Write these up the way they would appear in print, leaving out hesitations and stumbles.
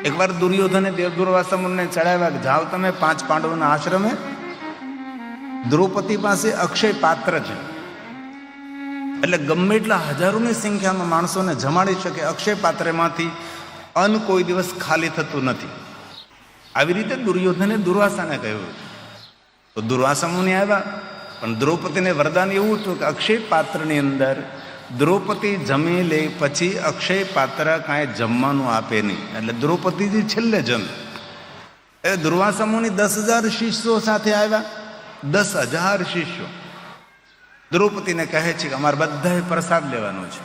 એકવાર દુર્યોધને દુર્વાસા મુનિને ચડાવ્યા કે જાઓ તમે 5 પાંડવોના આશ્રમે, દ્રૌપદી પાસે અક્ષય પાત્ર છે, એટલે ગમે એટલા હજારોની સંખ્યામાં માણસોને જમાડી શકે. અક્ષય પાત્રમાંથી અન્ન કોઈ દિવસ ખાલી થતું નથી. આવી રીતે દુર્યોધને દુર્વાસાને કહ્યું. તો દુર્વાસા મુનિ આવ્યા, પણ દ્રૌપદીને વરદાન એવું હતું કે અક્ષય પાત્રની અંદર દ્રૌપદી જમી લે પછી અક્ષય પાત્ર કાંઈ જમવાનું આપે નહીં, એટલે દ્રૌપદીજી છેલ્લે જમે. એ દુર્વાસા મુનિ 10,000 શિષ્યો સાથે આવ્યા. 10,000 શિષ્યો દ્રૌપદીને કહે છે કે અમારે બધાએ પ્રસાદ લેવાનો છે.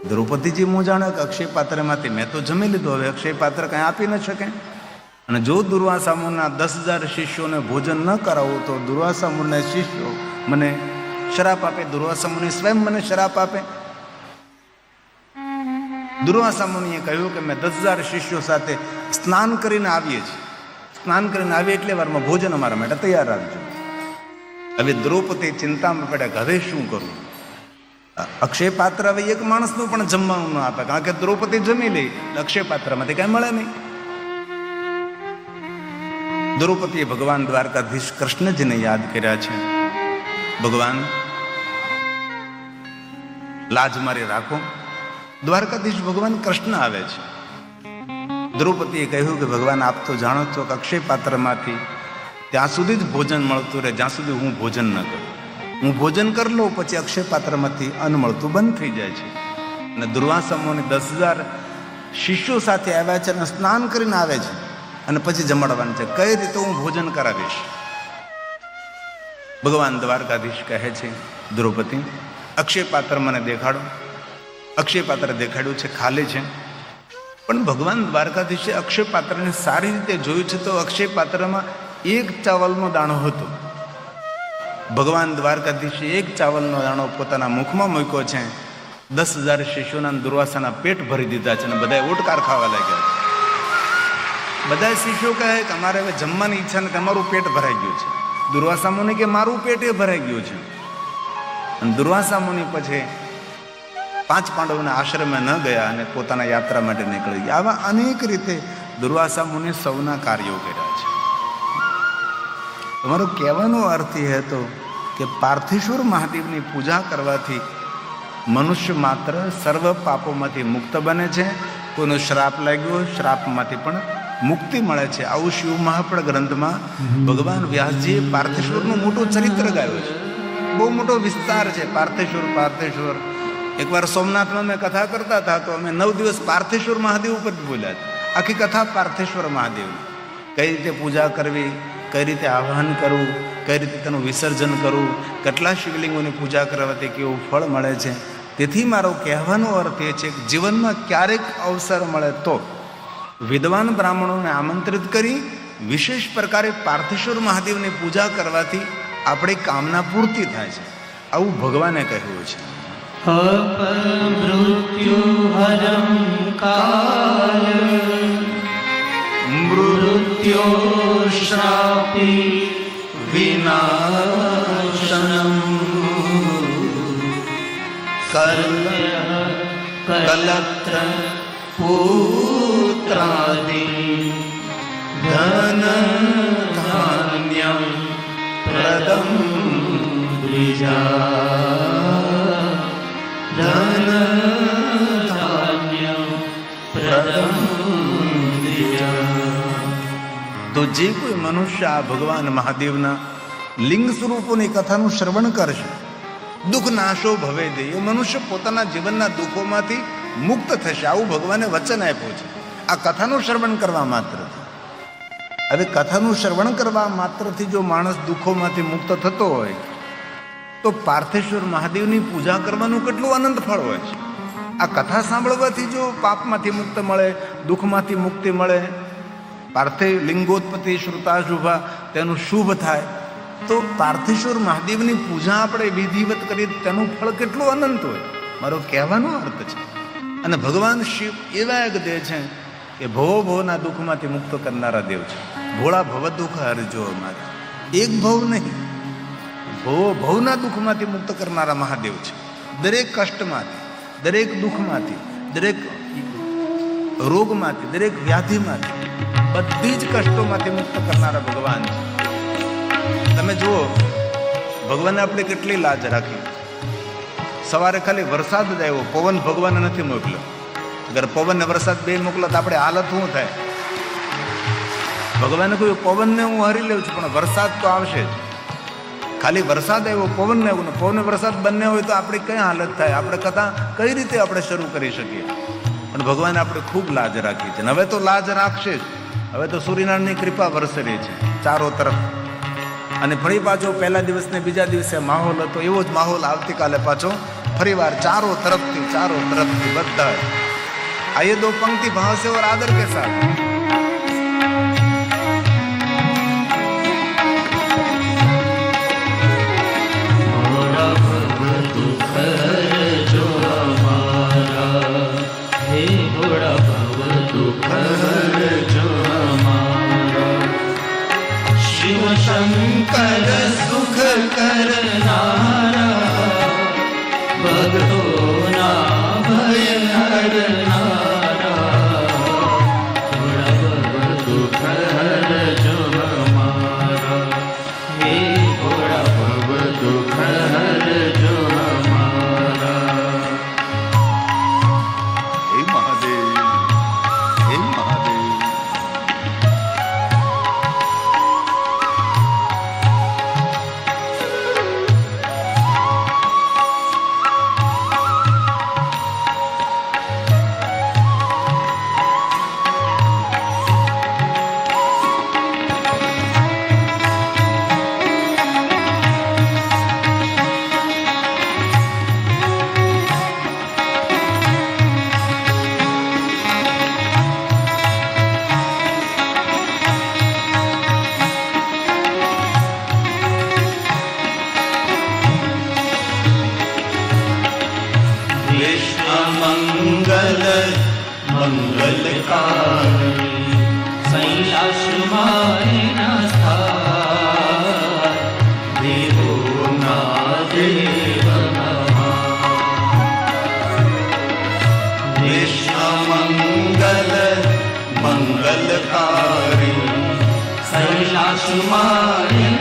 દ્રૌપદીજી હું જાણે કે અક્ષય પાત્રમાંથી મેં તો જમી લીધું, હવે અક્ષય પાત્ર કાંઈ આપી ન શકે. અને જો દુર્વાસા મુનિના 10,000 શિષ્યોને ભોજન ન કરાવું તો દુર્વાસા મુનિના શિષ્યો મને શ્રાપ આપે. દુર્વાસા મુનિ સ્વયં મને શ્રાપ આપે. દુર્વાસા મુનિએ કહ્યું કે મેં 10,000 શિષ્યો સાથે સ્નાન કરીને આવીએ છીએ, સ્નાન કરીને આવીએ એટલે વારમાં ભોજન અમારા માટે તૈયાર રાખજો. હવે દ્રૌપદી ચિંતામાં પડ્યા કે હવે શું કરું? અક્ષય પાત્ર હવે એક માણસનું પણ જમવાનું ન આપે, કારણ કે દ્રૌપદી જમી લે અક્ષય પાત્રમાંથી કાંઈ મળે નહીં. દ્રૌપદીએ ભગવાન દ્વારકાધીશ કૃષ્ણજીને યાદ કર્યા છે. ભગવાન લાજ મારી રાખો. દ્વારકાધીશ ભગવાન કૃષ્ણ આવે છે. દ્રૌપદીએ કહ્યું કે ભગવાન આપ તો જાણો છો કે અક્ષય પાત્રમાંથી ત્યાં સુધી જ ભોજન મળતું રહે જ્યાં સુધી હું ભોજન ન કરું. હું ભોજન કરી લઉં પછી અક્ષય પાત્રમાંથી અન્ન મળતું બંધ થઈ જાય છે. અને દુર્વાસા મુનિ 10,000 શિષ્યો સાથે આવ્યા છે અને સ્નાન કરીને આવે છે અને પછી જમાડવાનું છે. કઈ રીતે હું ભોજન કરાવીશ? ભગવાન દ્વારકાધીશ કહે છે દ્રૌપદી અક્ષય પાત્ર મને દેખાડો. અક્ષય પાત્ર દેખાડ્યું છે, ખાલી છે. પણ ભગવાન દ્વારકાધીશે અક્ષય પાત્રને સારી રીતે જોયું છે તો અક્ષય પાત્રમાં 1 ચાવલનો દાણો હતો. ભગવાન દ્વારકાધીશે 1 ચાવલનો દાણો પોતાના મુખમાં મૂક્યો છે. 10,000 શિષ્યોના દુર્વાસાના પેટ ભરી દીધા છે અને બધા ઓટકાર ખાવા લાગ્યા. બધા શિષ્યો કહે કે અમારે હવે જમવાની ઈચ્છા નથી, અમારું પેટ ભરાઈ ગયું છે. દુર્વાસા મુનિ કે મારું પેટ એ ભરાઈ ગયું છે. અને દુર્વાસા મુનિ પછી 5 પાંડવોના આશ્રમે ન ગયા અને પોતાના યાત્રા માટે નીકળી ગયા. આવા અનેક રીતે દુર્વાસા મુનિ સૌના કાર્યો કર્યા છે. તમારો કહેવાનો અર્થ એ હતો કે પાર્થેશ્વર મહાદેવની પૂજા કરવાથી મનુષ્ય માત્ર સર્વ પાપોમાંથી મુક્ત બને છે. કોઈનો શ્રાપ લાગ્યો શ્રાપમાંથી પણ મુક્તિ મળે છે. આવું શિવ મહાપળ ગ્રંથમાં ભગવાન વ્યાસજીએ પાર્થેશ્વરનું મોટું ચરિત્ર ગાયું છે. બહુ મોટો વિસ્તાર છે પાર્થેશ્વર. પાર્થેશ્વર એકવાર સોમનાથમાં મેં કથા કરતા હતા તો અમે 9 દિવસ પાર્થેશ્વર મહાદેવ ઉપર જ બોલ્યા હતા. આખી કથા પાર્થેશ્વર મહાદેવની, કઈ રીતે પૂજા કરવી, કઈ રીતે આહ્વાન કરવું, કઈ રીતે તેનું વિસર્જન કરવું, કેટલા શિવલિંગોની પૂજા કરવાથી કેવું ફળ મળે છે. તેથી મારો કહેવાનો અર્થ એ છે કે જીવનમાં ક્યારેક અવસર મળે તો વિદ્વાન બ્રાહ્મણોને આમંત્રિત કરી વિશેષ પ્રકારે પાર્થેશ્વર મહાદેવની પૂજા કરવાથી આપણી કામના પૂર્તિ થાય છે. આવું ભગવાને કહ્યું છે. મૃત્યુહરં કાલ મૃત્યોશ્રાપી વિનાશનમ કલત્ર પુત્રાદિ ધન ધાન્યમ પ્રદમ દ્વિજા ધન ધાન્યમ પ્રદમ દ્વિજા. તો જે કોઈ મનુષ્ય આ ભગવાન મહાદેવના લિંગ સ્વરૂપોની કથાનું શ્રવણ કરશે દુઃખ નાશો ભવે દે, એ મનુષ્ય પોતાના જીવનના દુઃખોમાંથી મુક્ત થશે. આવું ભગવાને વચન આપ્યું છે આ કથાનું શ્રવણ કરવા માત્રથી. હવે કથાનું શ્રવણ કરવા માત્રથી જો માણસ દુઃખોમાંથી મુક્ત થતો હોય તો પાર્થેશ્વર મહાદેવની પૂજા કરવાનું કેટલું અનંત ફળ હોય છે. આ કથા સાંભળવાથી જો પાપમાંથી મુક્ત મળે, દુઃખમાંથી મુક્તિ મળે, પાર્થે લિંગોત્પત્તિ શ્રુતાશુભા તેનું શુભ થાય, તો પાર્થેશ્વર મહાદેવની પૂજા આપણે વિધિવત કરીએ તેનું ફળ કેટલું અનંત હોય. મારો કહેવાનો અર્થ છે. અને ભગવાન શિવ એવા એક દેવ છે કે ભવો ભવના દુઃખમાંથી મુક્ત કરનારા દેવ છે. ભોળા ભવ દુઃખ હરજો અમારે, એક ભવ નહીં, ભવો ભવના દુઃખમાંથી મુક્ત કરનારા મહાદેવ છે. દરેક કષ્ટમાંથી, દરેક દુઃખમાંથી, દરેક રોગમાંથી, દરેક વ્યાધિમાંથી, બધી જ કષ્ટોમાંથી મુક્ત કરનારા ભગવાન છે. તમે જુઓ, ભગવાને આપણે કેટલી લાજ રાખી. સવારે ખાલી વરસાદ જ આવ્યો, પવન ભગવાને નથી મોકલ્યો. અગર પવન ને વરસાદ બે મોકલો તો આપણે હાલત શું થાય? ભગવાને કહ્યું પવનને હું હરી લઉં છું, પણ વરસાદ તો આવશે જ. ખાલી વરસાદ આવ્યો, પવન ને આવ્યું, પવન વરસાદ બંને હોય તો આપણી કઈ હાલત થાય? આપણે કથા કઈ રીતે આપણે શરૂ કરી શકીએ? પણ ભગવાને આપણે ખૂબ લાજ રાખી છે. હવે તો લાજ રાખશે જ. હવે તો સૂર્યનારાયણની કૃપા વરસેલી છે ચારો તરફ. અને ફરી પાછો પહેલા દિવસ ને બીજા દિવસે માહોલ હતો, એવો જ માહોલ આવતીકાલે પાછો ફરીવાર ચારો તરફથી બધા. આયે દો પંક્તિ ભાવ से और आदर के साथ. शिव शंकर सुख करनारा, भक्तों ना भय हरनारा, थोड़ा बहुत दुख हर जो हमारा, हे थोड़ा बहुत दुख हर जो हमारा. હે મહાદેવ, હે મહાદેવ. मंगल मंगलकारी, कैलाश माय स्थान, देवो ना देव વિશ્વ મંગલ મંગલકારી, कैलाश माय